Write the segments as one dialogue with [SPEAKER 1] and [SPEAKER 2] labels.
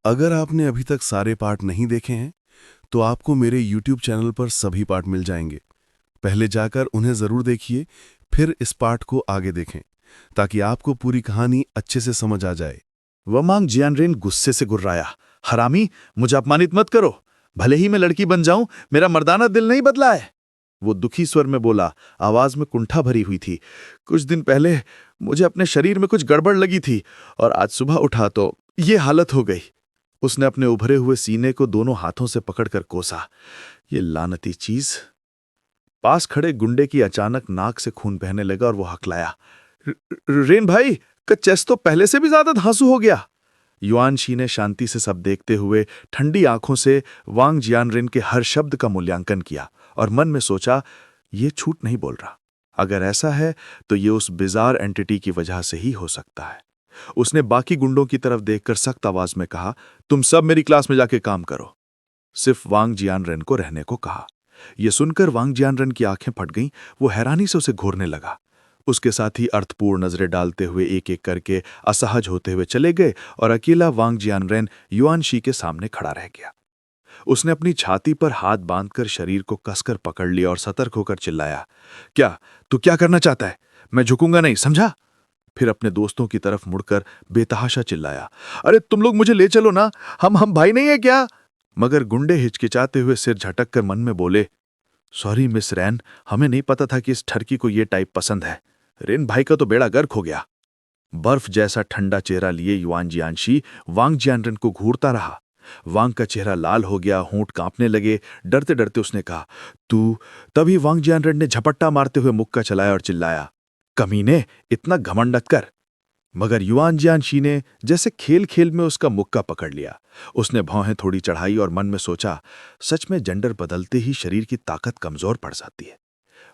[SPEAKER 1] अगर आपने अभी तक सारे पार्ट नहीं देखे हैं, तो आपको मेरे YouTube चैनल पर सभी पार्ट मिल जाएंगे। पहले जाकर उन्हें ज़रूर देखिए, फिर इस पार्ट को आगे देखें, ताकि आपको पूरी कहानी अच्छे से समझ आ जाए।
[SPEAKER 2] वमांग जियानरेन गुस्से से गुर्राया। हरामी, मुझे अपमानित मत करो। भले ही मैं लड़की बन जाऊं, मेरा मर्दाना दिल नहीं बदला है। वो दुखी स्वर में बोला, आवाज में कुंठा भरी हुई थी। कुछ दिन पहले मुझे अपने शरीर में कुछ गड़बड़ लगी थी और आज सुबह उठा तो ये हालत हो गई। उसने अपने उभरे हुए सीने को दोनों हाथों से पकड़कर कोसा। ये लानती चीज। पास खड़े गुंडे की अचानक नाक से खून बहने लगा और वो हकलाया, रेन भाई का चेस्ट तो पहले से भी ज्यादा धांसू हो गया। युआन शी ने शांति से सब देखते हुए ठंडी आंखों से वांग जियानरेन के हर शब्द का मूल्यांकन किया और मन में सोचा, ये झूठ नहीं बोल रहा। अगर ऐसा है तो ये उस बिजार एंटिटी की वजह से ही हो सकता है। उसने बाकी गुंडों की तरफ देखकर सख्त आवाज में कहा, तुम सब मेरी क्लास में जाके काम करो। सिर्फ वांग जियानरेन को रहने को कहा। यह सुनकर वांग जियानरेन की आंखें फट गईं। वो हैरानी से उसे घूरने लगा। उसके साथी अर्थपूर्ण नजरें डालते हुए एक एक करके असहज होते हुए चले गए और अकेला वांग जियानरेन युआन शी के सामने खड़ा रह गया। उसने अपनी छाती पर हाथ बांधकर शरीर को कसकर पकड़ लिया और सतर्क होकर चिल्लाया, क्या तू क्या करना चाहता है? मैं झुकूंगा नहीं, समझा? फिर अपने दोस्तों की तरफ मुड़कर बेतहाशा चिल्लाया, अरे तुम लोग मुझे ले चलो ना, हम भाई नहीं है क्या? मगर गुंडे हिचकिचाते हुए सिर झटक कर मन में बोले, सॉरी मिस रैन, हमें नहीं पता था कि इस ठरकी को ये टाइप पसंद है। रेन भाई का तो बेड़ा गर्क हो गया। बर्फ जैसा ठंडा चेहरा लिए युआन जियानशी वांग जियानरेन को घूरता रहा। वांग का चेहरा लाल हो गया, होंठ कांपने लगे। डरते डरते उसने कहा, तू। तभी वांग जियानरेन ने झपट्टा मारते हुए मुक्का चलाया और चिल्लाया, कमीने, इतना घमंड मत कर। मगर युआन जियानशी ने जैसे खेल खेल में उसका मुक्का पकड़ लिया। उसने भौहें थोड़ी चढ़ाई और मन में सोचा, सच में जेंडर बदलते ही शरीर की ताकत कमजोर पड़ जाती है।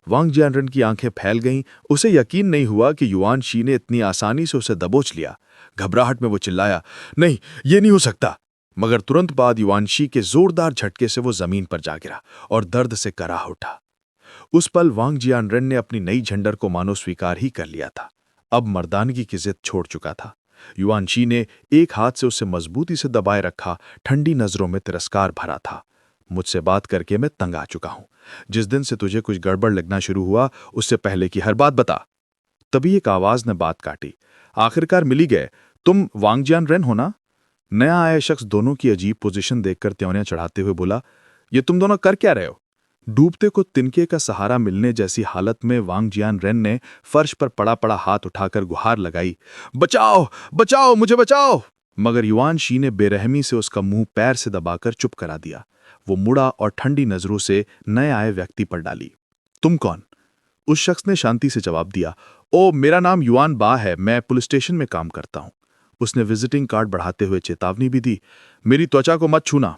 [SPEAKER 2] वांग जियानरेन की आंखें फैल गईं। उसे यकीन नहीं हुआ कि युआन शी ने इतनी आसानी से उसे दबोच लिया। घबराहट में वो चिल्लाया, नहीं, ये नहीं हो सकता। मगर तुरंत बाद युआन शी के जोरदार झटके से वो जमीन पर जा गिरा और दर्द से कराह उठा। उस पल वांग जियानरेन ने अपनी नई झंडर को मानो स्वीकार ही कर लिया था। अब मर्दानगी की जिद छोड़ चुका था। युआन शी ने एक हाथ से उसे मजबूती से दबाए रखा, ठंडी नजरों में तिरस्कार भरा था। मुझसे बात करके मैं तंग आ चुका हूं। जिस दिन से तुझे कुछ गड़बड़ लगना शुरू हुआ, उससे पहले की हर बात बता। तभी एक आवाज ने बात काटी, आखिरकार मिल ही गए। तुम वांग जियानरेन हो ना? नया आया शख्स दोनों की अजीब पोजीशन देखकर त्योनियां चढ़ाते हुए बोला, ये तुम दोनों कर क्या रहे हो? डूबते को तिनके का सहारा मिलने जैसी हालत में वांग जियानरेन ने फर्श पर पड़ा पड़ा हाथ उठाकर गुहार लगाई, बचाओ बचाओ, मुझे बचाओ। मगर युआन शी ने बेरहमी से उसका मुंह पैर से दबाकर चुप करा दिया। वो मुड़ा और ठंडी नजरों से नए आए व्यक्ति पर डाली। तुम कौन? उस शख्स ने शांति से जवाब दिया, ओ, मेरा नाम युआन बा है, मैं पुलिस स्टेशन में काम करता हूं। उसने विजिटिंग कार्ड बढ़ाते हुए चेतावनी भी दी, मेरी त्वचा को मत छूना।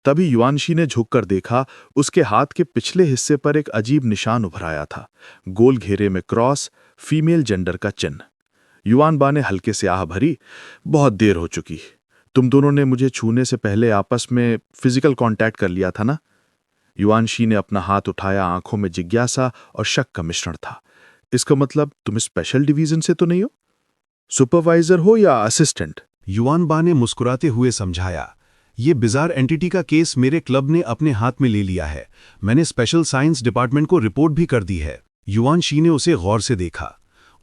[SPEAKER 2] तभी युआन शी ने झुककर देखा। उसके हाथ के पिछले हिस्से पर एक अजीब निशान उभर आया था, गोल घेरे में क्रॉस, फीमेल जेंडर का चिन्ह। युआन बा ने हल्के से आह भरी, बहुत देर हो चुकी। तुम दोनों ने मुझे छूने से पहले आपस में फिजिकल कांटेक्ट कर लिया था ना? युआन शी ने अपना हाथ उठाया। आंखों में जिज्ञासा और शक का मिश्रण था। इसका मतलब तुम स्पेशल डिवीजन से तो नहीं हो? सुपरवाइजर हो या असिस्टेंट?
[SPEAKER 3] युआन बा ने मुस्कुराते हुए समझाया, ये बिजार एंटिटी का केस मेरे क्लब ने अपने हाथ में ले लिया है। मैंने स्पेशल साइंस डिपार्टमेंट को रिपोर्ट भी कर दी है। युआन शी ने उसे गौर से देखा।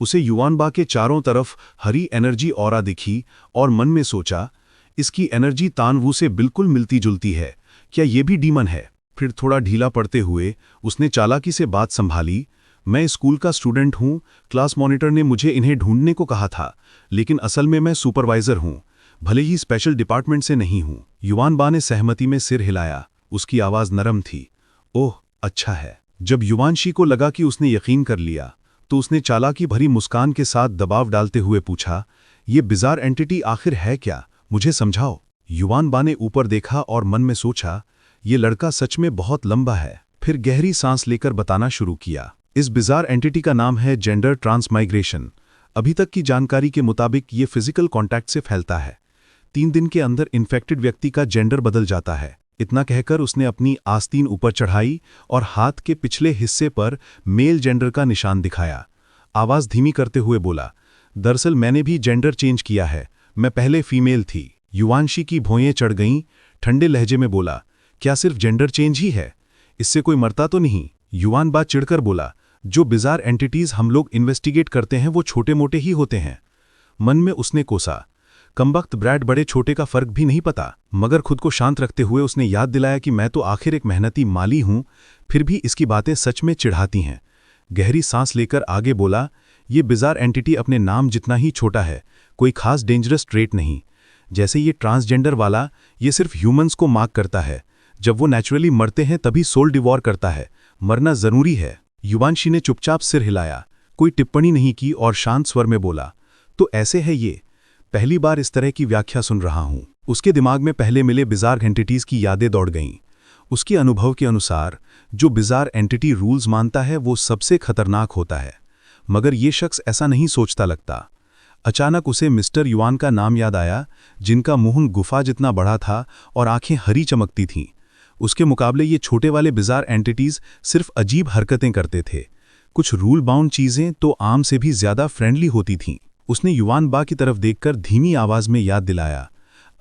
[SPEAKER 3] उसे युआन बा के चारों तरफ हरी एनर्जी ऑरा दिखी और मन में सोचा, इसकी एनर्जी तानवू से बिल्कुल मिलती जुलती है। क्या ये भी डीमन है? फिर थोड़ा ढीला पड़ते हुए उसने चालाकी से बात संभाली, मैं स्कूल का स्टूडेंट हूं। क्लास मॉनिटर ने मुझे इन्हें ढूंढने को कहा था, लेकिन असल में मैं सुपरवाइजर हूं, भले ही स्पेशल डिपार्टमेंट से नहीं हूं। युआन बा ने सहमति में सिर हिलाया। उसकी आवाज नरम थी, ओह अच्छा है। जब युआन शी को लगा कि उसने यकीन कर लिया, तो उसने चालाकी भरी मुस्कान के साथ दबाव डालते हुए पूछा, ये बिजार एंटिटी आखिर है क्या? मुझे समझाओ। युआन बा ने ऊपर देखा और मन में सोचा, ये लड़का सच में बहुत लंबा है। फिर गहरी सांस लेकर बताना शुरू किया, इस बिजार एंटिटी का नाम है जेंडर ट्रांसमाइग्रेशन। अभी तक की जानकारी के मुताबिक ये फिजिकल कॉन्टैक्ट से फैलता है। 3 दिन के अंदर इन्फेक्टेड व्यक्ति का जेंडर बदल जाता है। इतना कहकर उसने अपनी आस्तीन ऊपर चढ़ाई और हाथ के पिछले हिस्से पर मेल जेंडर का निशान दिखाया। आवाज धीमी करते हुए बोला, दरअसल मैंने भी जेंडर चेंज किया है, मैं पहले फीमेल थी। युवांशी की भौएं चढ़ गईं, ठंडे लहजे में बोला, क्या सिर्फ जेंडर चेंज ही है? इससे कोई मरता तो नहीं? युवान बा चिढ़कर बोला, जो बिजार एंटिटीज हम लोग इन्वेस्टिगेट करते हैं वो छोटे मोटे ही होते हैं। मन में उसने कोसा, कमबख्त ब्रैड बड़े छोटे का फर्क भी नहीं पता, मगर खुद को शांत रखते हुए उसने याद दिलाया कि मैं तो आखिर एक मेहनती माली हूं, फिर भी इसकी बातें सच में चिढ़ाती हैं। गहरी सांस लेकर आगे बोला, ये बिजार एंटिटी अपने नाम जितना ही छोटा है, कोई खास डेंजरस ट्रेट नहीं। जैसे ये ट्रांसजेंडर वाला, ये सिर्फ ह्यूमंस को मार्क करता है। जब वो नेचुरली मरते हैं तभी सोल डिवॉर करता है, मरना जरूरी है। युवांशी ने चुपचाप सिर हिलाया, कोई टिप्पणी नहीं की और शांत स्वर में बोला, तो ऐसे है ये, पहली बार इस तरह की व्याख्या सुन रहा हूं। उसके दिमाग में पहले मिले बिजार एंटिटीज की यादें दौड़ गईं। उसके अनुभव के अनुसार जो बिजार एंटिटी रूल्स मानता है वो सबसे खतरनाक होता है, मगर ये शख्स ऐसा नहीं सोचता लगता। अचानक उसे मिस्टर युवान का नाम याद आया, जिनका मुंह गुफा जितना बड़ा था और आंखें हरी चमकती थीं। उसके मुकाबले ये छोटे वाले बिजार एंटिटीज सिर्फ अजीब हरकतें करते थे। कुछ रूल बाउंड चीजें तो आम से भी ज्यादा फ्रेंडली होती थीं। उसने युवान बा की तरफ देखकर धीमी आवाज में याद दिलाया,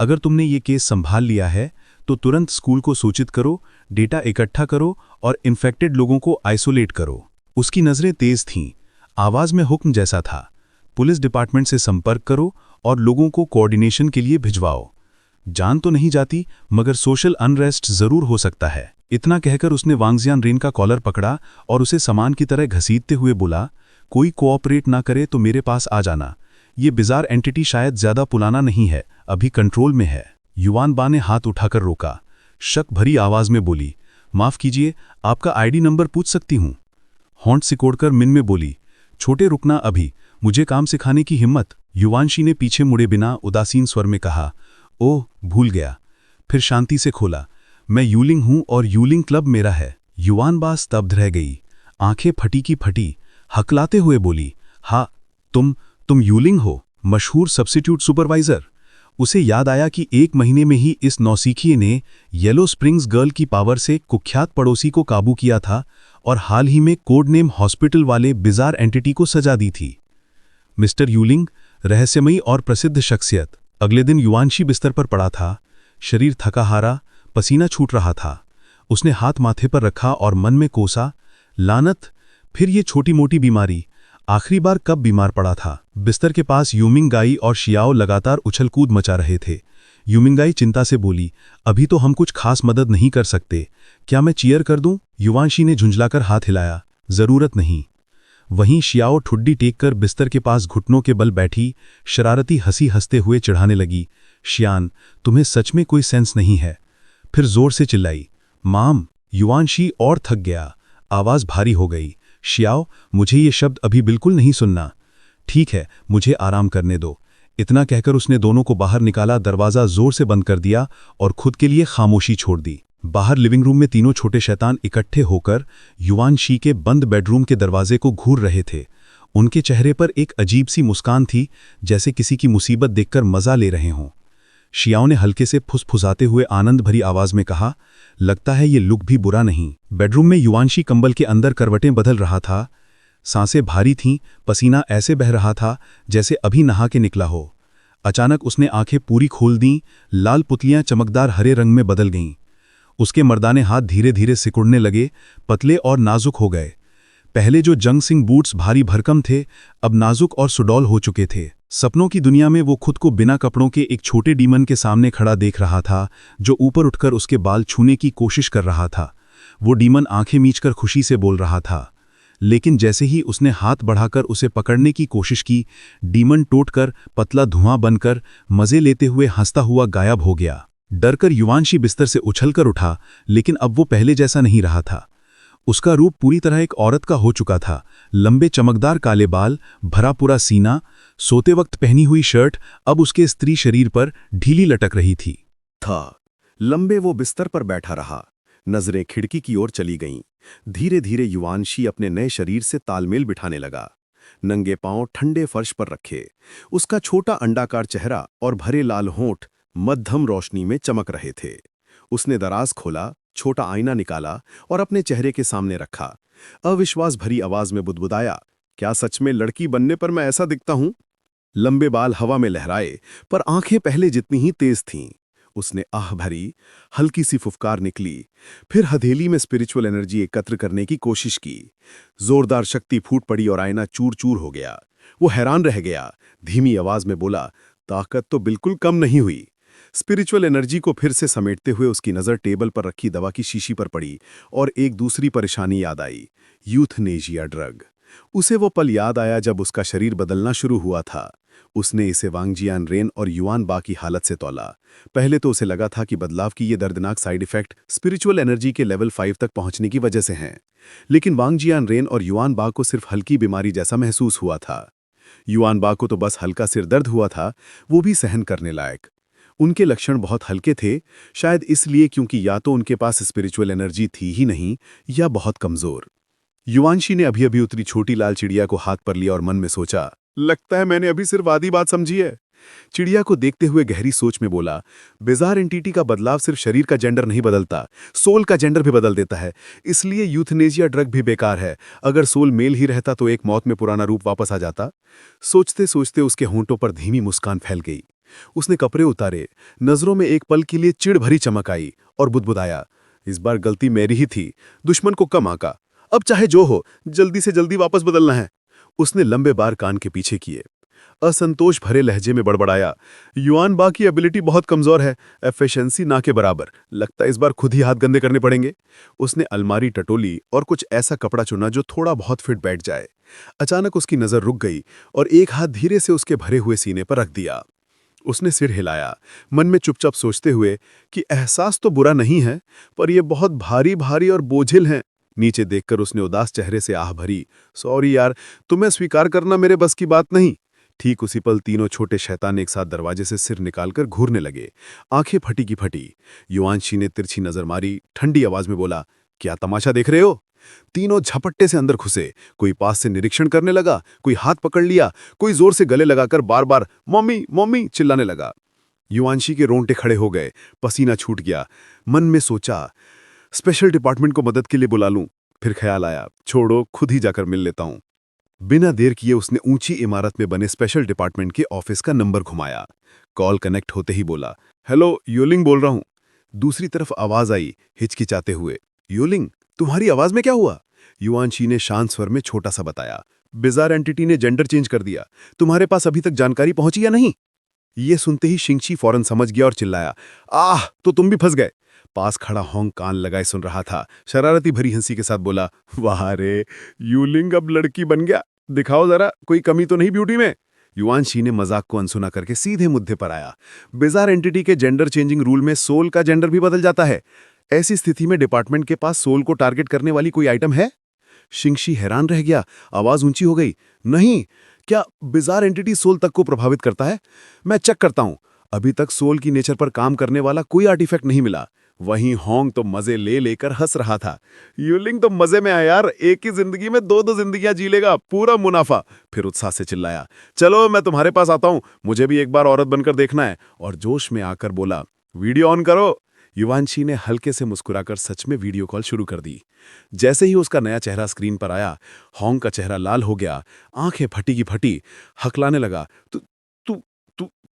[SPEAKER 3] अगर तुमने ये केस संभाल लिया है तो तुरंत स्कूल को सूचित करो, डेटा इकट्ठा करो और इन्फेक्टेड लोगों को आइसोलेट करो। उसकी नजरें तेज थीं, आवाज में हुक्म जैसा था, पुलिस डिपार्टमेंट से संपर्क करो और लोगों को कोऑर्डिनेशन के लिए भिजवाओ। जान तो नहीं जाती, मगर सोशल अनरेस्ट जरूर हो सकता है। इतना कहकर उसने वांगजियान रेन का कॉलर पकड़ा और उसे सामान की तरह घसीटते हुए बोला, कोई कोऑपरेट ना करे तो मेरे पास आ जाना। ये बिजार एंटिटी शायद ज्यादा पुराना नहीं है, अभी कंट्रोल में है। युवान बा ने हाथ उठाकर रोका, शक भरी आवाज में बोली, माफ कीजिए, आपका आईडी नंबर पूछ सकती हूं? होंठ सिकोड़कर मिन में बोली, छोटे रुकना अभी, मुझे काम सिखाने की हिम्मत? युवांशी ने पीछे मुड़े बिना उदासीन स्वर में कहा, ओह भूल गया। फिर शांति से खोला, मैं यूलिंग हूं और यूलिंग क्लब मेरा है। युवान बा स्तब्ध रह गई, आंखें फटी की फटी, हकलाते हुए बोली, हाँ तुम यूलिंग हो, मशहूर सब्स्टिट्यूट सुपरवाइजर। उसे याद आया कि 1 महीने में ही इस नौसिखिए ने येलो स्प्रिंग्स गर्ल की पावर से कुख्यात पड़ोसी को काबू किया था और हाल ही में कोड नेम हॉस्पिटल वाले बिजार एंटिटी को सजा दी थी। मिस्टर यूलिंग, रहस्यमयी और प्रसिद्ध शख्सियत। अगले दिन युवांशी बिस्तर पर पड़ा था, शरीर थकाहारा, पसीना छूट रहा था। उसने हाथ माथे पर रखा और मन में कोसा, लानत, फिर ये छोटी मोटी बीमारी, आखिरी बार कब बीमार पड़ा था? बिस्तर के पास यूमिंगाई और शियाओ लगातार उछलकूद मचा रहे थे। यूमिंगाई चिंता से बोली, अभी तो हम कुछ खास मदद नहीं कर सकते, क्या मैं चीयर कर दूं? युवांशी ने झुंझलाकर हाथ हिलाया, जरूरत नहीं। वहीं शियाओ ठुड्डी टेककर बिस्तर के पास घुटनों के बल बैठी शरारती हंसी हंसते हुए चिढ़ाने लगी, शियान, तुम्हें सच में कोई सेंस नहीं है। फिर जोर से चिल्लाई, माम। युवांशी और थक गया, आवाज भारी हो गई, शियाओ, मुझे ये शब्द अभी बिल्कुल नहीं सुनना। ठीक है, मुझे आराम करने दो। इतना कहकर उसने दोनों को बाहर निकाला, दरवाजा जोर से बंद कर दिया और खुद के लिए खामोशी छोड़ दी। बाहर लिविंग रूम में तीनों छोटे शैतान इकट्ठे होकर युवांशी के बंद बेडरूम के दरवाजे को घूर रहे थे। उनके चेहरे पर एक अजीब सी मुस्कान थी, जैसे किसी की मुसीबत देखकर मजा ले रहे हों। शियाओ ने हल्के से फुसफुसाते हुए आनंद भरी आवाज में कहा, लगता है ये लुक भी बुरा नहीं। बेडरूम में युवांशी कंबल के अंदर करवटें बदल रहा था। सांसें भारी थीं, पसीना ऐसे बह रहा था जैसे अभी नहा के निकला हो। अचानक उसने आंखें पूरी खोल दीं, लाल पुतलियां चमकदार हरे रंग में बदल गईं। उसके मर्दाने हाथ धीरे धीरे सिकुड़ने लगे, पतले और नाजुक हो गए। पहले जो जंग सिंह बूट्स भारी भरकम थे, अब नाजुक और सुडौल हो चुके थे। सपनों की दुनिया में वो खुद को बिना कपड़ों के एक छोटे डीमन के सामने खड़ा देख रहा था, जो ऊपर उठकर उसके बाल छूने की कोशिश कर रहा था। वो डीमन आंखें मीचकर खुशी से बोल रहा था, लेकिन जैसे ही उसने हाथ बढ़ाकर उसे पकड़ने की कोशिश की, डीमन टूटकर पतला धुआं बनकर मजे लेते हुए हंसता हुआ गायब हो गया। डरकर युवांशी बिस्तर से उछलकर उठा, लेकिन अब वो पहले जैसा नहीं रहा था। उसका रूप पूरी तरह एक औरत का हो चुका था। लंबे चमकदार काले बाल, भरा पूरा सीना, सोते वक्त पहनी हुई शर्ट अब उसके स्त्री शरीर पर ढीली लटक रही थी।
[SPEAKER 1] लंबे वो बिस्तर पर बैठा रहा, नजरें खिड़की की ओर चली गईं। धीरे धीरे युवांशी अपने नए शरीर से तालमेल बिठाने लगा। नंगे पांव ठंडे फर्श पर रखे, उसका छोटा अंडाकार चेहरा और भरे लाल होंठ मध्यम रोशनी में चमक रहे थे। उसने दराज खोला, छोटा आईना निकाला और अपने चेहरे के सामने रखा। अविश्वास भरी आवाज में बुदबुदाया, क्या सच में लड़की बनने पर मैं ऐसा दिखता हूं? लंबे बाल हवा में लहराए, पर आंखें पहले जितनी ही तेज थीं। उसने आह भरी, हल्की सी फुफकार निकली, फिर हथेली में स्पिरिचुअल एनर्जी एकत्र करने की कोशिश की। जोरदार शक्ति फूट पड़ी और आईना चूर चूर हो गया। वो हैरान रह गया, धीमी आवाज में बोला, ताकत तो बिल्कुल कम नहीं हुई। स्पिरिचुअल एनर्जी को फिर से समेटते हुए उसकी नज़र टेबल पर रखी दवा की शीशी पर पड़ी और एक दूसरी परेशानी याद आई, यूथनेशिया ड्रग। उसे वो पल याद आया जब उसका शरीर बदलना शुरू हुआ था। उसने इसे वांग जियानरेन और युआन बा की हालत से तौला। पहले तो उसे लगा था कि बदलाव की ये दर्दनाक साइड इफेक्ट स्पिरिचुअल एनर्जी के लेवल 5 तक पहुंचने की वजह से हैं, लेकिन वांग जियानरेन और युआन बा को सिर्फ हल्की बीमारी जैसा महसूस हुआ था। युआन बा को तो बस हल्का सिर दर्द हुआ था, वो भी सहन करने लायक। उनके लक्षण बहुत हल्के थे, शायद इसलिए क्योंकि या तो उनके पास स्पिरिचुअल एनर्जी थी ही नहीं या बहुत कमजोर। युवांशी ने अभी अभी उतरी छोटी लाल चिड़िया को हाथ पर लिया और मन में सोचा, लगता है मैंने अभी सिर्फ आधी बात समझी है। चिड़िया को देखते हुए गहरी सोच में बोला, बिजार एंटिटी का बदलाव सिर्फ शरीर का जेंडर नहीं बदलता, सोल का जेंडर भी बदल देता है। इसलिए यूथनेशिया ड्रग भी बेकार है। अगर सोल मेल ही रहता तो एक मौत में पुराना रूप वापस आ जाता। सोचते सोचते उसके होंठों पर धीमी मुस्कान फैल गई। उसने कपड़े उतारे, नजरों में एक पल के लिए चिढ़ भरी चमक आई और बुदबुदाया, इस बार गलती मेरी ही थी, दुश्मन को कम आका। अब चाहे जो हो, जल्दी से जल्दी वापस बदलना है। उसने लंबे बार कान के पीछे किए, असंतोष भरे लहजे में बड़बड़ाया, युआन बा की एबिलिटी बहुत कमजोर है, एफिशिएंसी ना के बराबर। लगता है इस बार खुद ही हाथ गंदे करने पड़ेंगे। उसने अलमारी टटोली और कुछ ऐसा कपड़ा चुना जो थोड़ा बहुत फिट बैठ जाए। अचानक उसकी नजर रुक गई और एक हाथ धीरे से उसके भरे हुए सीने पर रख दिया। उसने सिर हिलाया, मन में चुपचाप सोचते हुए कि एहसास तो बुरा नहीं है, पर यह बहुत भारी भारी और बोझिल है। नीचे देखकर उसने उदास चेहरे से आह भरी, सॉरी यार, तुम्हें स्वीकार करना मेरे बस की बात नहीं। ठीक उसी पल तीनों छोटे शैतान एक साथ दरवाजे से सिर निकालकर घूरने लगे। आंखें फटी की फटी। युआंशी ने तिरछी नजर मारी, ठंडी आवाज में बोला, क्या तमाशा देख रहे हो? तीनों झपट्टे से अंदर घुसे। कोई पास से निरीक्षण करने लगा, कोई हाथ पकड़ लिया, कोई जोर से गले लगाकर बार बार मम्मी मम्मी चिल्लाने लगा। युआंशी के रोंगटे खड़े हो गए, पसीना छूट गया। मन में सोचा, स्पेशल डिपार्टमेंट को मदद के लिए बुला लूं। फिर ख्याल आया, छोड़ो, खुद ही जाकर मिल लेता हूं। बिना देर किए उसने ऊंची इमारत में बने स्पेशल डिपार्टमेंट के ऑफिस का नंबर घुमाया। कॉल कनेक्ट होते ही बोला, हेलो, योलिंग बोल रहा हूं। दूसरी तरफ आवाज आई, हिचकिचाते हुए, योलिंग, तुम्हारी आवाज में क्या हुआ? युआनशी ने शांत स्वर में छोटा सा बताया, बिजार एंटिटी ने जेंडर चेंज कर दिया। तुम्हारे पास अभी तक जानकारी पहुंची या नहीं? ये सुनते ही शिंगशी फौरन समझ गया और चिल्लाया, आह, तो तुम भी फंस गए। पास खड़ा होंग कान लगाए सुन रहा था, शरारती भरी हंसी के साथ बोला, वाह रे, यूलिंग अब लड़की बन गया। दिखाओ जरा, कोई कमी तो नहीं ब्यूटी में? युआनशी ने मजाक को अनसुना करके सीधे मुद्दे पर आया, बिजार एंटिटी के जेंडर चेंजिंग रूल में सोल का जेंडर भी बदल जाता है। ऐसी स्थिति में डिपार्टमेंट के पास सोल को टारगेट करने वाली कोई आइटम है? शिंगशी हैरान रह गया, आवाज ऊंची हो गई, नहीं, क्या बिजार एंटिटी सोल तक को प्रभावित करता है? मैं चेक करता हूं। अभी तक सोल की नेचर पर काम करने वाला कोई आर्टिफैक्ट नहीं मिला। वहीं होंग तो मजे ले लेकर हंस रहा था, यूलिंग तो मजे में आया यार, एक ही जिंदगी में दो दो जिंदगियां जी लेगा, पूरा मुनाफा। फिर उत्साह से चिल्लाया, चलो मैं तुम्हारे पास आता हूं, मुझे भी एक बार औरत बनकर देखना है। और जोश में आकर बोला, वीडियो ऑन करो। युवांशी ने हल्के से मुस्कुराकर सच में वीडियो कॉल शुरू कर दी। जैसे ही उसका नया चेहरा स्क्रीन पर आया, होंग का चेहरा लाल हो गया, आंखें फटी की फटी, हकलाने लगा, तू तू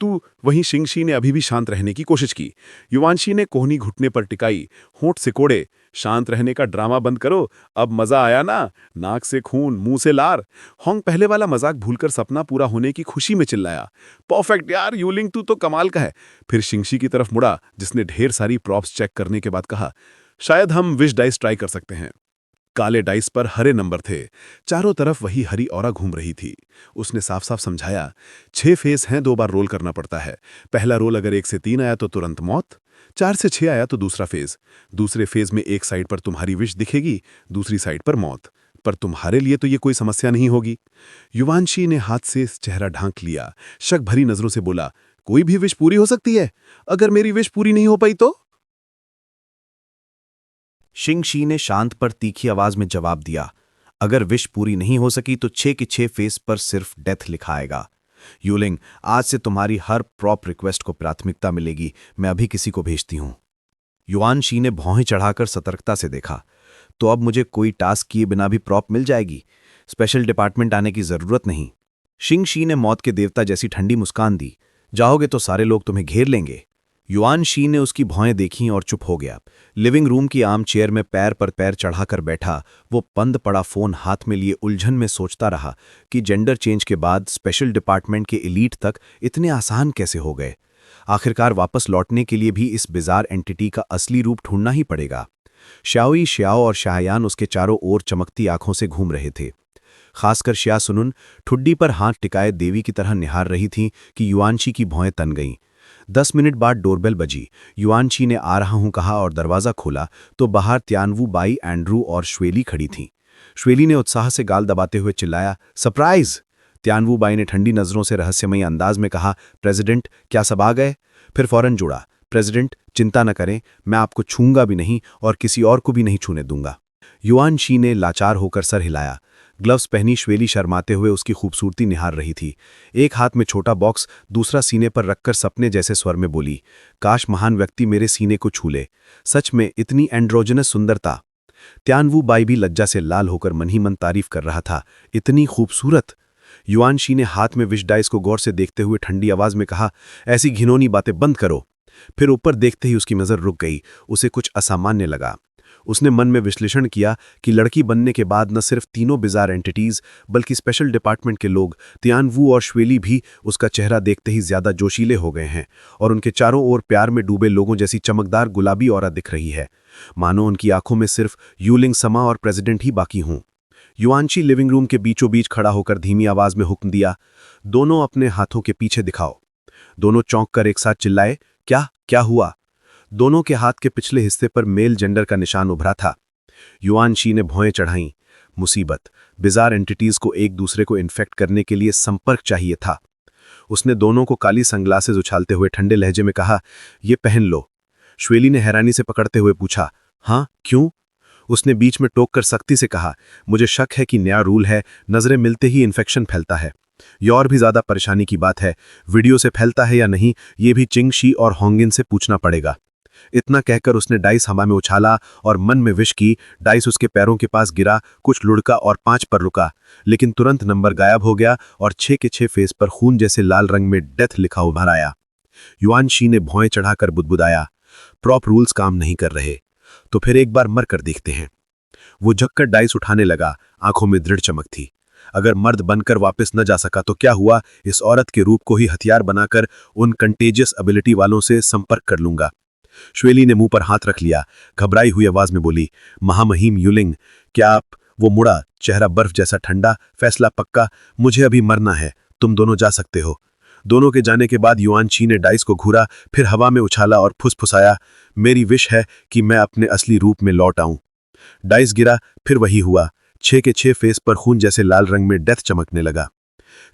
[SPEAKER 1] तू। वहीं शिंगशी ने अभी भी शांत रहने की कोशिश की। युवांशी ने कोहनी घुटने पर टिकाई, होंठ सिकोड़े, शांत रहने का ड्रामा बंद करो, अब मजा आया ना? नाक से खून, मुंह से लार। होंग पहले वाला मजाक भूलकर सपना पूरा होने की खुशी में चिल्लाया, परफेक्ट यार, यूलिंग तू तो कमाल का है। फिर शिंगशी की तरफ मुड़ा, जिसने ढेर सारी प्रॉप्स चेक करने के बाद कहा, शायद हम विश डाइस ट्राई कर सकते हैं। काले डाइस पर हरे नंबर थे, चारों तरफ वही हरी औरा घूम रही थी। उसने साफ साफ समझाया, 6 फेस हैं, 2 बार रोल करना पड़ता है। पहला रोल अगर 1 से 3 आया तो तुरंत मौत, 4 से 6 आया तो दूसरा फेज। दूसरे फेज में एक साइड पर तुम्हारी विश दिखेगी, दूसरी साइड पर मौत। पर तुम्हारे लिए तो ये कोई समस्या नहीं होगी। युवांशी ने हाथ से चेहरा ढांक लिया, शक भरी नजरों से बोला, कोई भी विश पूरी हो सकती है? अगर मेरी विश पूरी नहीं हो पाई तो?
[SPEAKER 2] शिंगशी ने शांत पर तीखी आवाज में जवाब दिया, अगर विश पूरी नहीं हो सकी तो 6 के 6 फेस पर सिर्फ डेथ लिखा आएगा। यूलिंग, आज से तुम्हारी हर प्रॉप रिक्वेस्ट को प्राथमिकता मिलेगी, मैं अभी किसी को भेजती हूं। युआनशी ने भौहें चढ़ाकर सतर्कता से देखा, तो अब मुझे कोई टास्क किए बिना भी प्रॉप मिल जाएगी, स्पेशल डिपार्टमेंट आने की जरूरत नहीं।
[SPEAKER 4] शिंगशी ने मौत के देवता जैसी ठंडी मुस्कान दी। जाओगे तो सारे लोग तुम्हें घेर लेंगे। युआन शी ने उसकी भौएं देखीं और चुप हो गया। लिविंग रूम की आम चेयर में पैर पर पैर चढ़ाकर बैठा वो बंद पड़ा फोन हाथ में लिए उलझन में सोचता रहा कि जेंडर चेंज के बाद स्पेशल डिपार्टमेंट के एलीट तक इतने आसान कैसे हो गए। आखिरकार वापस लौटने के लिए भी इस बिजार एंटिटी का असली रूप ढूंढना ही पड़ेगा। श्याओई, श्याओ और शाहयान उसके चारों ओर चमकती आंखों से घूम रहे थे। खासकर श्या सुनुन ठुड्डी पर हाथ टिकाए देवी की तरह निहार रही थीं कि युआनशी की भौएं तन गईं। 10 मिनट बाद डोरबेल बजी। युआनशी ने आ रहा हूं कहा और दरवाजा खोला तो बाहर त्यानवू बाई, एंड्रू और श्वेली खड़ी थीं। श्वेली ने उत्साह से गाल दबाते हुए चिल्लाया, सरप्राइज! त्यानवू बाई ने ठंडी नजरों से रहस्यमयी अंदाज में कहा, प्रेसिडेंट क्या सब आ गए? फिर फौरन जुड़ा, प्रेसिडेंट चिंता न करें, मैं आपको छूंगा भी नहीं और किसी और को भी नहीं छूने दूंगा। युआनशी ने लाचार होकर सर हिलाया। ग्लव्स पहनी श्वेली शर्माते हुए उसकी खूबसूरती निहार रही थी। एक हाथ में छोटा बॉक्स, दूसरा सीने पर रखकर सपने जैसे स्वर में बोली, काश महान व्यक्ति मेरे सीने को छू ले। सच में इतनी एंड्रोजनस सुंदरता। त्यानवू बाई भी लज्जा से लाल होकर मन ही मन तारीफ कर रहा था, इतनी खूबसूरत। युआनशी ने हाथ में विश डाइस को गौर से देखते हुए ठंडी आवाज में कहा, ऐसी घिनौनी बातें बंद करो। फिर ऊपर देखते ही उसकी नजर रुक गई। उसे कुछ असामान्य लगा। उसने मन में विश्लेषण किया कि लड़की बनने के बाद न सिर्फ तीनों बिजार एंटिटीज बल्कि स्पेशल डिपार्टमेंट के लोग, त्यानवू और श्वेली भी उसका चेहरा देखते ही ज्यादा जोशीले हो गए हैं और उनके चारों ओर प्यार में डूबे लोगों जैसी चमकदार गुलाबी औरा दिख रही है, मानो उनकी आंखों में सिर्फ यूलिंग समा और प्रेसिडेंट ही बाकी हों। युआनशी लिविंग रूम के बीचों बीच खड़ा होकर धीमी आवाज में हुक्म दिया, दोनों अपने हाथों के पीछे दिखाओ। दोनों चौंक कर एक साथ चिल्लाए, क्या क्या हुआ? दोनों के हाथ के पिछले हिस्से पर मेल जेंडर का निशान उभरा था। युआनशी ने भौएं चढ़ाईं। मुसीबत, बिजार एंटिटीज को एक दूसरे को इन्फेक्ट करने के लिए संपर्क चाहिए था। उसने दोनों को काली सनग्लासेस उछालते हुए ठंडे लहजे में कहा, ये पहन लो। श्वेली ने हैरानी से पकड़ते हुए पूछा, हाँ क्यों? उसने बीच में टोक कर सख्ती से कहा, मुझे शक है कि नया रूल है, नजरें मिलते ही इन्फेक्शन फैलता है। ये और भी ज्यादा परेशानी की बात है, वीडियो से फैलता है या नहीं ये भी चिंगशी और होंगिन से पूछना पड़ेगा। इतना कहकर उसने डाइस हवा में उछाला और मन में विश की। डाइस उसके पैरों के पास गिरा, कुछ लुढ़का और 5 पर रुका, लेकिन तुरंत नंबर गायब हो गया और 6 के 6 फेस पर खून जैसे लाल रंग में डेथ लिखा उभर आया। युआनशी ने भौएं चढ़ाकर बुदबुदाया, प्रॉप रूल्स काम नहीं कर रहे, तो फिर एक बार मर कर देखते हैं। वो झुककर डाइस उठाने लगा, आंखों में दृढ़ चमक थी। अगर मर्द बनकर वापस न जा सका तो क्या हुआ, इस औरत के रूप को ही हथियार बनाकर उन कंटेजियस एबिलिटी वालों से संपर्क कर लूंगा। श्वेली ने मुंह पर हाथ रख लिया, घबराई हुई आवाज में बोली, महामहिम यूलिंग, क्या आप? वो मुड़ा, चेहरा बर्फ जैसा ठंडा, फैसला पक्का, मुझे अभी मरना है, तुम दोनों जा सकते हो। दोनों के जाने के बाद युआनशी ने डाइस को घूरा, फिर हवा में उछाला और फुसफुसाया, मेरी विश है कि मैं अपने असली रूप में लौट आऊं। डाइस गिरा, फिर वही हुआ। 6 के 6 फेस पर खून जैसे लाल रंग में डेथ चमकने लगा।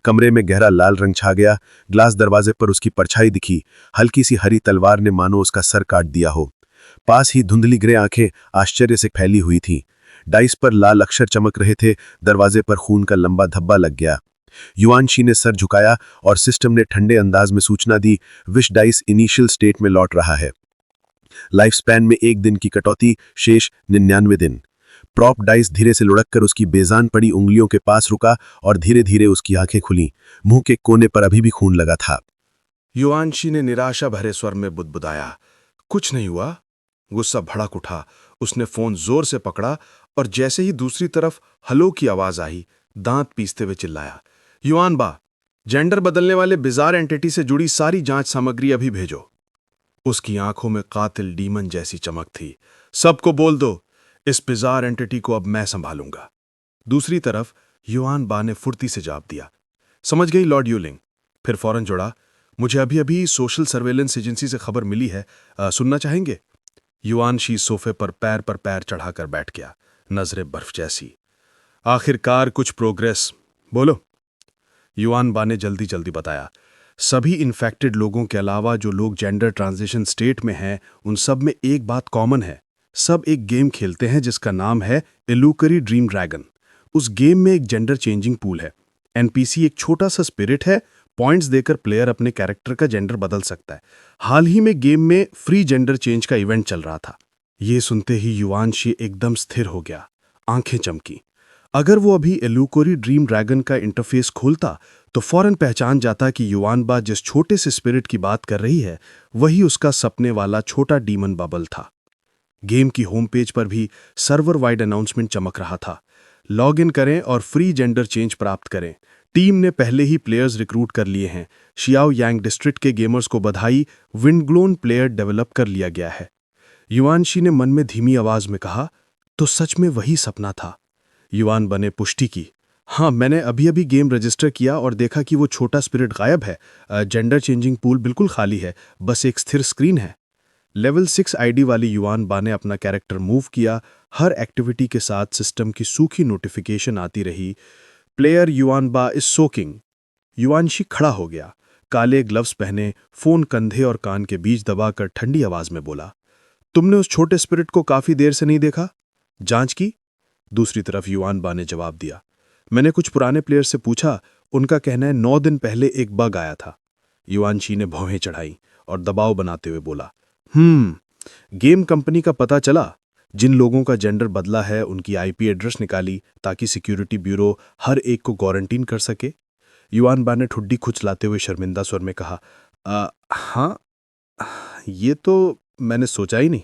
[SPEAKER 4] कमरे में गहरा लाल रंग छा गया। ग्लास दरवाजे पर उसकी परछाई दिखी, हल्की सी हरी तलवार ने मानो उसका सर काट दिया हो। पास ही धुंधली ग्रे आंखें आश्चर्य से फैली हुई थीं। डाइस पर लाल अक्षर चमक रहे थे, दरवाजे पर खून का लंबा धब्बा लग गया। युआनशी ने सर झुकाया और सिस्टम ने ठंडे अंदाज में सूचना दी, विश डाइस इनिशियल स्टेट में लौट रहा है। लाइफ स्पैन में 1 दिन की कटौती, शेष 99 दिन। प्रॉप डाइस धीरे से लुढ़ककर उसकी बेजान पड़ी उंगलियों के पास रुका और धीरे धीरे उसकी आंखें खुलीं। मुंह के कोने पर अभी भी खून लगा था।
[SPEAKER 1] युआनशी ने निराशा भरे स्वर में बुदबुदाया, कुछ नहीं हुआ। गुस्सा भड़क उठा। उसने फोन जोर से पकड़ा और जैसे ही दूसरी तरफ हलो की आवाज आई, दांत पीसते हुए चिल्लाया, युआन बा, जेंडर बदलने वाले बिजार एंटिटी से जुड़ी सारी जांच सामग्री अभी भेजो। उसकी आंखों में कातिल डीमन जैसी चमक थी। सबको बोल दो, इस बिजार एंटिटी को अब मैं संभालूंगा। दूसरी तरफ युआन बा ने फुर्ती से जवाब दिया, समझ गई लॉर्ड यूलिंग। फिर फौरन जुड़ा, मुझे अभी अभी सोशल सर्वेलेंस एजेंसी से खबर मिली है, सुनना चाहेंगे? युआनशी सोफे पर पैर चढ़ाकर बैठ गया, नजरें बर्फ जैसी। आखिरकार कुछ प्रोग्रेस, बोलो। युआन बा ने जल्दी जल्दी बताया, सभी इन्फेक्टेड लोगों के अलावा जो लोग जेंडर ट्रांजिशन स्टेट में हैं, उन सब में एक बात कॉमन है, सब एक गेम खेलते हैं जिसका नाम है इल्यूकरी ड्रीम ड्रैगन। उस गेम में एक जेंडर चेंजिंग पूल है। एनपीसी एक छोटा सा स्पिरिट है, पॉइंट्स देकर प्लेयर अपने कैरेक्टर का जेंडर बदल सकता है। हाल ही में गेम में फ्री जेंडर चेंज का इवेंट चल रहा था। ये सुनते ही युआनशी एकदम स्थिर हो गया, आंखें चमकी। अगर वो अभी इल्यूकरी ड्रीम ड्रैगन का इंटरफेस खोलता तो फौरन पहचान जाता कि युवानबा जिस छोटे से स्पिरिट की बात कर रही है वही उसका सपने वाला छोटा डीमन बबल था। गेम की होम पेज पर भी सर्वर वाइड अनाउंसमेंट चमक रहा था, लॉग इन करें और फ्री जेंडर चेंज प्राप्त करें। टीम ने पहले ही प्लेयर्स रिक्रूट कर लिए हैं। शियाओ यांग डिस्ट्रिक्ट के गेमर्स को बधाई, विंडग्लोन प्लेयर डेवलप कर लिया गया है। युआनशी ने मन में धीमी आवाज में कहा, तो सच में वही सपना था। युआनबा ने पुष्टि की, हाँ, मैंने अभी अभी गेम रजिस्टर किया और देखा कि वो छोटा स्पिरिट गायब है। जेंडर चेंजिंग पूल बिल्कुल खाली है, बस एक स्थिर स्क्रीन है। लेवल 6 आईडी वाली युआनबा ने अपना कैरेक्टर मूव किया। हर एक्टिविटी के साथ सिस्टम की सूखी नोटिफिकेशन आती रही, प्लेयर युआनबा इज सोकिंग। युआनशी खड़ा हो गया, काले ग्लव्स पहने, फोन कंधे और कान के बीच दबाकर ठंडी आवाज में बोला, तुमने उस छोटे स्पिरिट को काफी देर से नहीं देखा? जांच की? दूसरी तरफ युआनबा ने जवाब दिया, मैंने कुछ पुराने प्लेयर से पूछा, उनका कहना है 9 दिन पहले एक बग आया था। युआनशी ने भौहें चढ़ाई और दबाव बनाते हुए बोला, गेम कंपनी का पता चला? जिन लोगों का जेंडर बदला है उनकी आईपी एड्रेस निकाली ताकि सिक्योरिटी ब्यूरो हर एक को क्वारंटीन कर सके। युआनबा ने ठुड्डी खुचलाते हुए शर्मिंदा स्वर में कहा, हाँ, ये तो मैंने सोचा ही नहीं।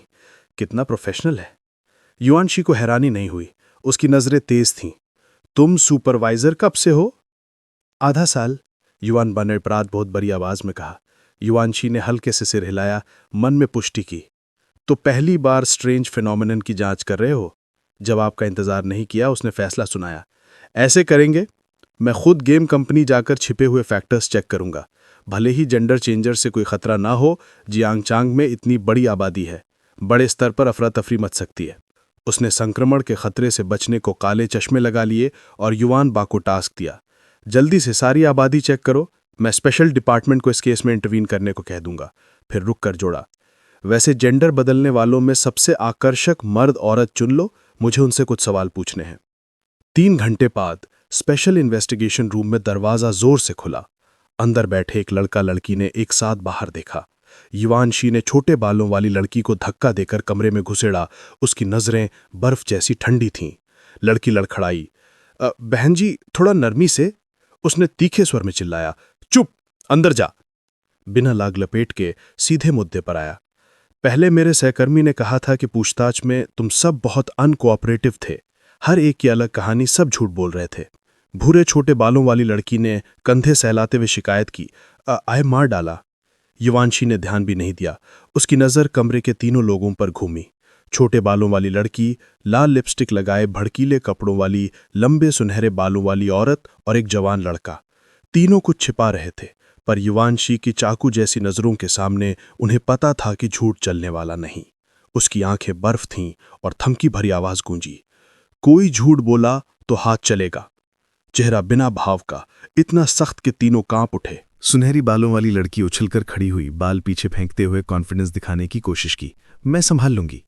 [SPEAKER 1] कितना प्रोफेशनल है। युआनशी को हैरानी नहीं हुई, उसकी नजरें तेज थीं। तुम सुपरवाइजर कब से हो? आधा साल, युआनबा ने अपराध बहुत बड़ी आवाज में कहा। युआनशी ने हल्के से सिर हिलाया, मन में पुष्टि की, तो पहली बार स्ट्रेंज फिनोमिनन की जांच कर रहे हो? जवाब का इंतजार नहीं किया, उसने फैसला सुनाया, ऐसे करेंगे, मैं खुद गेम कंपनी जाकर छिपे हुए फैक्टर्स चेक करूंगा। भले ही जेंडर चेंजर से कोई खतरा ना हो, जियांगचांग में इतनी बड़ी आबादी है, बड़े स्तर पर अफरा तफरी मच सकती है। उसने संक्रमण के खतरे से बचने को काले चश्मे लगा लिए और युआनबा को टास्क दिया, जल्दी से सारी आबादी चेक करो, मैं स्पेशल डिपार्टमेंट को इस केस में इंटरवीन करने को कह दूंगा। फिर रुक कर जोड़ा, वैसे जेंडर बदलने वालों में सबसे आकर्षक मर्द औरत चुन लो, मुझे उनसे कुछ सवाल पूछने हैं। 3 घंटे बाद स्पेशल इन्वेस्टिगेशन रूम में दरवाजा जोर से खुला। अंदर बैठे एक लड़का लड़की ने एक साथ बाहर देखा। युआनशी ने छोटे बालों वाली लड़की को धक्का देकर कमरे में घुसेड़ा। उसकी नजरें बर्फ जैसी ठंडी थीं। लड़की लड़खड़ाई, बहन जी, थोड़ा नरमी से, उसने तीखे स्वर में चिल्लाया। चुप, अंदर जा। बिना लाग लपेट के सीधे मुद्दे पर आया। पहले मेरे सहकर्मी ने कहा था कि पूछताछ में तुम सब बहुत अनकोऑपरेटिव थे, हर एक की अलग कहानी, सब झूठ बोल रहे थे। भूरे छोटे बालों वाली लड़की ने कंधे सहलाते हुए शिकायत की, आए मार डाला। युआनशी ने ध्यान भी नहीं दिया। उसकी नजर कमरे के तीनों लोगों पर घूमी। छोटे बालों वाली लड़की, लाल लिपस्टिक लगाए भड़कीले कपड़ों वाली लंबे सुनहरे बालों वाली औरत और एक जवान लड़का। तीनों कुछ छिपा रहे थे, पर युआनशी की चाकू जैसी नजरों के सामने उन्हें पता था कि झूठ चलने वाला नहीं। उसकी आंखें बर्फ थीं और थमकी भरी आवाज गूंजी, कोई झूठ बोला तो हाथ चलेगा। चेहरा बिना भाव का, इतना सख्त कि तीनों कांप उठे।
[SPEAKER 2] सुनहरी बालों वाली लड़की उछलकर खड़ी हुई, बाल पीछे फेंकते हुए कॉन्फिडेंस दिखाने की कोशिश की, मैं संभाल लूंगी।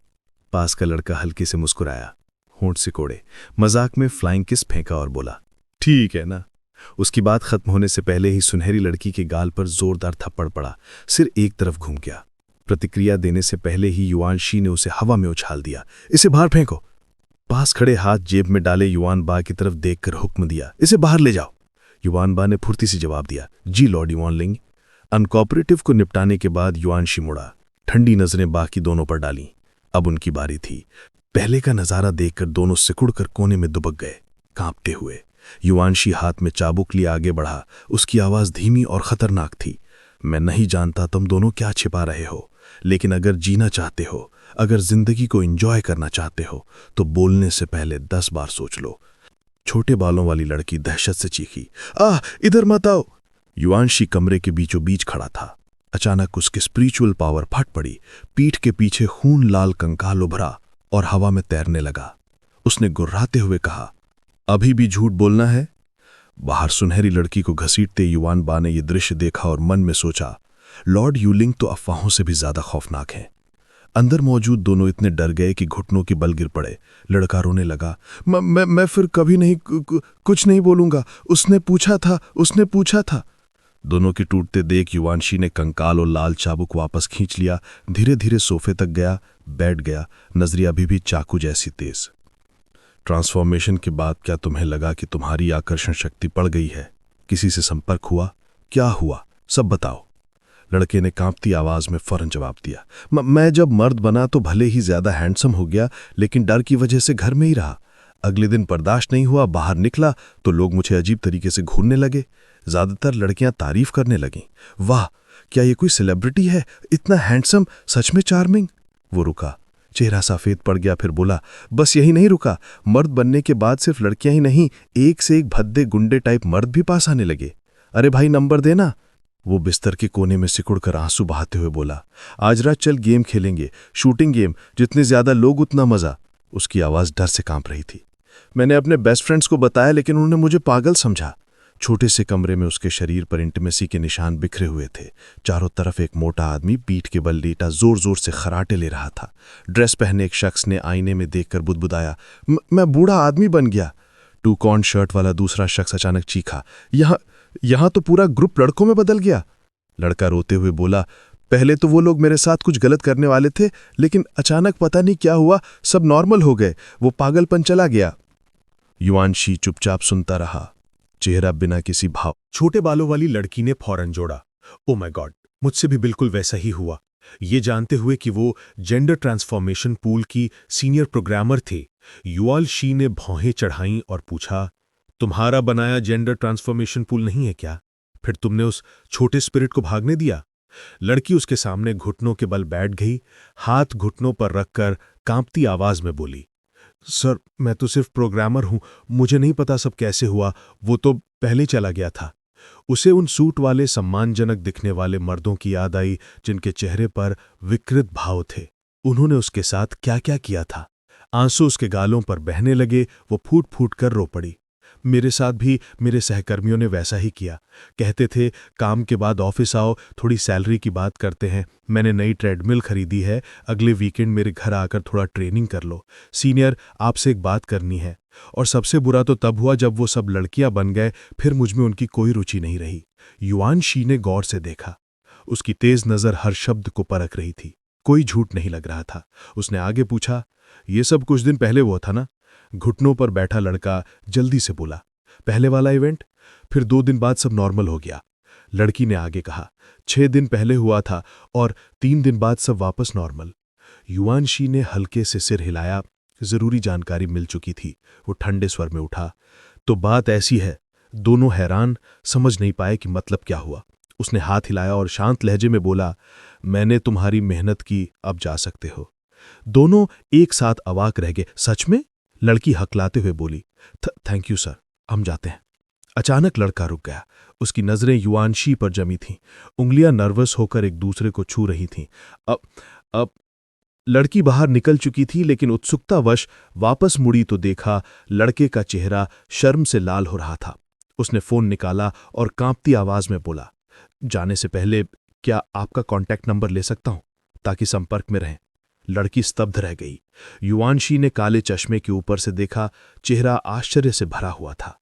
[SPEAKER 2] पास का लड़का हल्के से मुस्कुराया, होंठ सिकोड़े, मजाक में फ्लाइंग किस फेंका और बोला, ठीक है ना। उसकी बात खत्म होने से पहले ही सुनहरी लड़की के गाल पर जोरदार थप्पड़ पड़ा। सिर एक तरफ घूम गया। प्रतिक्रिया देने से पहले ही युआनशी ने उसे हवा में उछाल दिया, इसे बाहर फेंको। पास खड़े हाथ जेब में डाले युआनबा की तरफ देखकर हुक्म दिया, इसे बाहर ले जाओ। युआनबा ने फुर्ती से जवाब दिया, जी लॉर्ड युआनलिंग। अनकोऑपरेटिव को निपटाने के बाद युआनशी मुड़ा, ठंडी नजरें बाकी दोनों पर डाली। अब उनकी बारी थी। पहले का नजारा देखकर दोनों सिकुड़कर कोने में दुबक गए, कांपते हुए। युआनशी हाथ में चाबुक लिए आगे बढ़ा। उसकी आवाज धीमी और खतरनाक थी, मैं नहीं जानता तुम दोनों क्या छिपा रहे हो, लेकिन अगर जीना चाहते हो, अगर जिंदगी को एंजॉय करना चाहते हो, तो बोलने से पहले 10 बार सोच लो। छोटे बालों वाली लड़की दहशत से चीखी, इधर मत आओ। युआनशी कमरे के बीचों बीच खड़ा था। अचानक उसकी स्पिरिचुअल पावर फट पड़ी। पीठ के पीछे खून लाल कंकाल उभरा और हवा में तैरने लगा। उसने गुर्राते हुए कहा, अभी भी झूठ बोलना है? बाहर सुनहरी लड़की को घसीटते युआनबा ने यह दृश्य देखा और मन में सोचा, लॉर्ड यूलिंग तो अफवाहों से भी ज्यादा खौफनाक हैं। अंदर मौजूद दोनों इतने डर गए कि घुटनों की बल गिर पड़े। लड़का रोने लगा, मैं फिर कभी नहीं कुछ नहीं बोलूंगा, उसने पूछा था। दोनों की टूटते देख युआनशी ने कंकाल और लाल चाबुक वापस खींच लिया। धीरे धीरे सोफे तक गया, बैठ गया, नजरिया अभी भी चाकू जैसी तेज। ट्रांसफॉर्मेशन के बाद क्या तुम्हें लगा कि तुम्हारी आकर्षण शक्ति पड़ गई है?
[SPEAKER 1] किसी से संपर्क हुआ? क्या हुआ? सब बताओ। लड़के ने कांपती आवाज में फौरन जवाब दिया, मैं जब मर्द बना तो भले ही ज्यादा हैंडसम हो गया, लेकिन डर की वजह से घर में ही रहा। अगले दिन बर्दाश्त नहीं हुआ, बाहर निकला तो लोग मुझे अजीब तरीके से घूरने लगे। ज्यादातर लड़कियां तारीफ करने लगीं। वाह, क्या ये कोई सेलिब्रिटी है? इतना हैंडसम, सच में चार्मिंग। वो रुका, चेहरा सफेद पड़ गया, फिर बोला, बस यही नहीं रुका। मर्द बनने के बाद सिर्फ लड़कियां ही नहीं, एक से एक भद्दे गुंडे टाइप मर्द भी पास आने लगे। अरे भाई, नंबर देना। वो बिस्तर के कोने में सिकुड़कर आंसू बहाते हुए बोला, आज रात चल गेम खेलेंगे, शूटिंग गेम, जितने ज्यादा लोग उतना मजा। उसकी आवाज डर से कांप रही थी। मैंने अपने बेस्ट फ्रेंड्स को बताया, लेकिन उन्होंने मुझे पागल समझा। छोटे से कमरे में उसके शरीर पर इंटिमेसी के निशान बिखरे हुए थे। चारों तरफ एक मोटा आदमी पीठ के बल लेटा जोर जोर से खराटे ले रहा था। ड्रेस पहने एक शख्स ने आईने में देखकर बुदबुदाया, मैं बूढ़ा आदमी बन गया। टू कॉर्न शर्ट वाला दूसरा शख्स अचानक चीखा, यहां तो पूरा ग्रुप लड़कों में बदल गया। लड़का रोते हुए बोला, पहले तो वो लोग मेरे साथ कुछ गलत करने वाले थे, लेकिन अचानक पता नहीं क्या हुआ, सब नॉर्मल हो गए, वो पागलपन चला गया। युआनशी चुपचाप सुनता रहा, चेहरा बिना किसी भाव।
[SPEAKER 5] छोटे बालों वाली लड़की ने फौरन जोड़ा, ओ माय गॉड, मुझसे भी बिल्कुल वैसा ही हुआ। ये जानते हुए कि वो जेंडर ट्रांसफॉर्मेशन पूल की सीनियर प्रोग्रामर थे, युआनशी ने भौहें चढ़ाईं और पूछा, तुम्हारा बनाया जेंडर ट्रांसफॉर्मेशन पूल नहीं है क्या? फिर तुमने उस छोटे स्पिरिट को भागने दिया? लड़की उसके सामने घुटनों के बल बैठ गई, हाथ घुटनों पर रखकर कांपती आवाज में बोली, सर, मैं तो सिर्फ प्रोग्रामर हूं, मुझे नहीं पता सब कैसे हुआ, वो तो पहले चला गया था। उसे उन सूट वाले सम्मानजनक दिखने वाले मर्दों की याद आई जिनके चेहरे पर विकृत भाव थे। उन्होंने उसके साथ क्या क्या किया था। आंसू उसके गालों पर बहने लगे, वो फूट फूट कर रो पड़ी। मेरे साथ भी मेरे सहकर्मियों ने वैसा ही किया। कहते थे, काम के बाद ऑफिस आओ, थोड़ी सैलरी की बात करते हैं, मैंने नई ट्रेडमिल खरीदी है, अगले वीकेंड मेरे घर आकर थोड़ा ट्रेनिंग कर लो, सीनियर आपसे एक बात करनी है। और सबसे बुरा तो तब हुआ जब वो सब लड़कियां बन गए, फिर मुझमें उनकी कोई रुचि नहीं रही। युआनशी ने गौर से देखा। उसकी तेज नजर हर शब्द को परख रही थी, कोई झूठ नहीं लग रहा था। उसने आगे पूछा, ये सब कुछ दिन पहले हुआ था ना? घुटनों पर बैठा लड़का जल्दी से बोला, पहले वाला इवेंट? फिर 2 दिन बाद सब नॉर्मल हो गया। लड़की ने आगे कहा, 6 दिन पहले हुआ था और 3 दिन बाद सब वापस नॉर्मल। युआनशी ने हल्के से सिर हिलाया, जरूरी जानकारी मिल चुकी थी। वो ठंडे स्वर में उठा, तो बात ऐसी है। दोनों हैरान, समझ नहीं पाए कि मतलब क्या हुआ। उसने हाथ हिलाया और शांत लहजे में बोला, मैंने तुम्हारी मेहनत की, अब जा सकते हो। दोनों एक साथ अवाक रह गए। सच में? लड़की हकलाते हुए बोली, थैंक यू सर, हम जाते हैं। अचानक लड़का रुक गया। उसकी नजरें युआनशी पर जमी थीं, उंगलियां नर्वस होकर एक दूसरे को छू रही थीं। अब लड़की बाहर निकल चुकी थी, लेकिन उत्सुकतावश वापस मुड़ी तो देखा लड़के का चेहरा शर्म से लाल हो रहा था। उसने फोन निकाला और कांपती आवाज में बोला, जाने से पहले क्या आपका कॉन्टैक्ट नंबर ले सकता हूं, ताकि संपर्क में रहें। लड़की स्तब्ध रह गई। युआनशी ने काले चश्मे के ऊपर से देखा, चेहरा आश्चर्य से भरा हुआ था।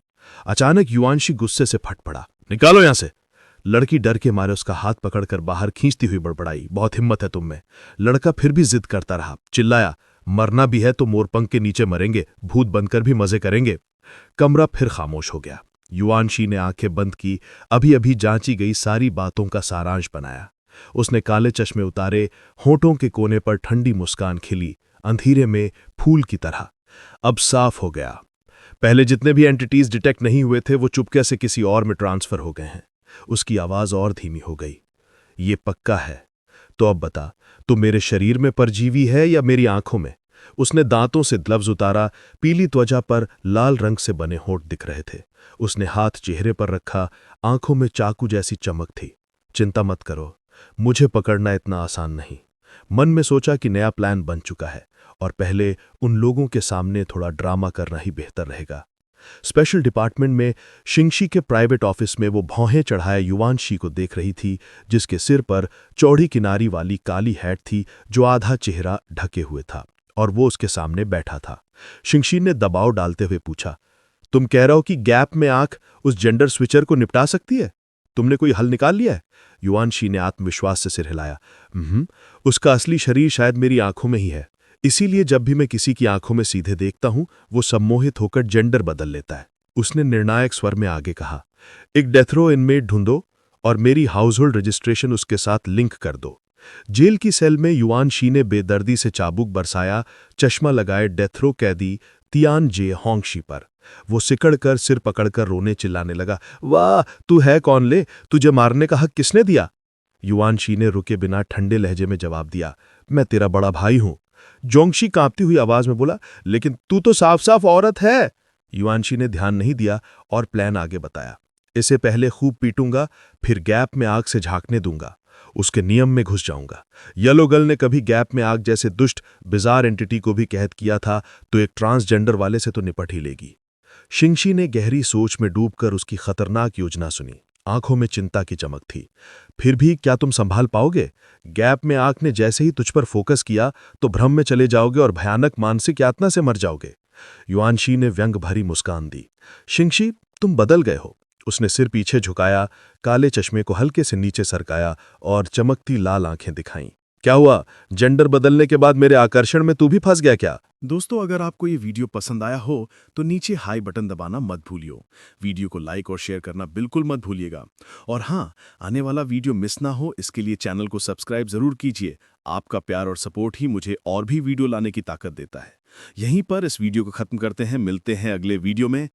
[SPEAKER 5] अचानक युआनशी गुस्से से फट पड़ा, निकालो यहां से। लड़की डर के मारे उसका हाथ पकड़कर बाहर खींचती हुई बड़बड़ाई, बहुत हिम्मत है तुम में। लड़का फिर भी जिद करता रहा, चिल्लाया, मरना भी है तो मोरपंख के नीचे मरेंगे, भूत बनकर भी मजे करेंगे। कमरा फिर खामोश हो गया। युआनशी ने आंखें बंद की, अभी अभी जांची गई सारी बातों का सारांश बनाया। उसने काले चश्मे उतारे, होठों के कोने पर ठंडी मुस्कान खिली, अंधेरे में फूल की तरह। अब साफ हो गया, पहले जितने भी एंटिटीज डिटेक्ट नहीं हुए थे वो चुपके से किसी और में ट्रांसफर हो गए हैं। उसकी आवाज और धीमी हो गई, ये पक्का है। तो अब बता, तू मेरे शरीर में परजीवी है या मेरी आंखों में? उसने दांतों से ग्लव्स उतारा, पीली त्वचा पर लाल रंग से बने होंठ दिख रहे थे। उसने हाथ चेहरे पर रखा, आंखों में चाकू जैसी चमक थी। चिंता मत करो, मुझे पकड़ना इतना आसान नहीं। मन में सोचा कि नया प्लान बन चुका है और पहले उन लोगों के सामने थोड़ा ड्रामा करना ही बेहतर रहेगा। स्पेशल डिपार्टमेंट में शिंगशी के प्राइवेट ऑफिस में वो भौहें चढ़ाए युआनशी को देख रही थी, जिसके सिर पर चौड़ी किनारी वाली काली हैट थी जो आधा चेहरा ढके हुए था, और वो उसके सामने बैठा था। शिंगशी ने दबाव डालते हुए पूछा, तुम कह रहे हो कि गैप में आंख उस जेंडर स्विचर को निपटा सकती है? तुमने कोई हल निकाल लिया है? युआनशी ने आत्मविश्वास से सिर हिलाया। उसका असली शरीर शायद मेरी आंखों में ही है, इसीलिए जब भी मैं किसी की आंखों में सीधे देखता हूं वो सम्मोहित होकर जेंडर बदल लेता है। उसने निर्णायक स्वर में आगे कहा, एक डेथ रो इनमेट ढूंढो और मेरी हाउस होल्ड रजिस्ट्रेशन उसके साथ लिंक कर दो। जेल की सेल में युआन शी ने बेदर्दी से चाबुक बरसाया चश्मा लगाए डेथ रो कैदी तियान जे होंगशी पर। वो सिकड़ कर सिर पकड़कर रोने चिल्लाने लगा, वाह तू है कौन ले, तुझे मारने का हक किसने दिया? युआन शी ने रुके बिना ठंडे लहजे में जवाब दिया, मैं तेरा बड़ा भाई हूं। जोंगशी कांपती हुई आवाज में बोला, लेकिन तू तो साफ साफ औरत है। युआन शी ने ध्यान नहीं दिया और प्लान आगे बताया, इसे पहले खूब पीटूंगा, फिर गैप में आग से झांकने दूंगा, उसके नियम में घुस जाऊंगा। येलो गर्ल ने कभी गैप में आग जैसे दुष्ट बिजार एंटिटी को भी कैद किया था, तो एक ट्रांसजेंडर वाले से तो निपट ही लेगी। शिंगशी ने गहरी सोच में डूबकर उसकी खतरनाक योजना सुनी। आंखों में चिंता की चमक थी। फिर भी क्या तुम संभाल पाओगे? गैप में आंख ने जैसे ही तुझ पर फोकस किया तो भ्रम में चले जाओगे और भयानक मानसिक यातना से मर जाओगे। युआन शी ने व्यंग भरी मुस्कान दी। शिंगशी, तुम बदल गए हो। उसने सिर पीछे झुकाया, काले चश्मे को हल्के से नीचे सरकाया और चमकती लाल आंखें दिखाईं। क्या हुआ? जेंडर बदलने के बाद मेरे आकर्षण में तू भी फंस गया क्या?
[SPEAKER 1] दोस्तों, अगर आपको ये वीडियो पसंद आया हो तो नीचे हाई बटन दबाना मत भूलियो। वीडियो को लाइक और शेयर करना बिल्कुल मत भूलिएगा। और हाँ, आने वाला वीडियो मिस ना हो इसके लिए चैनल को सब्सक्राइब जरूर कीजिए। आपका प्यार और सपोर्ट ही मुझे और भी वीडियो लाने की ताकत देता है। यहीं पर इस वीडियो को खत्म करते हैं, मिलते हैं अगले वीडियो में।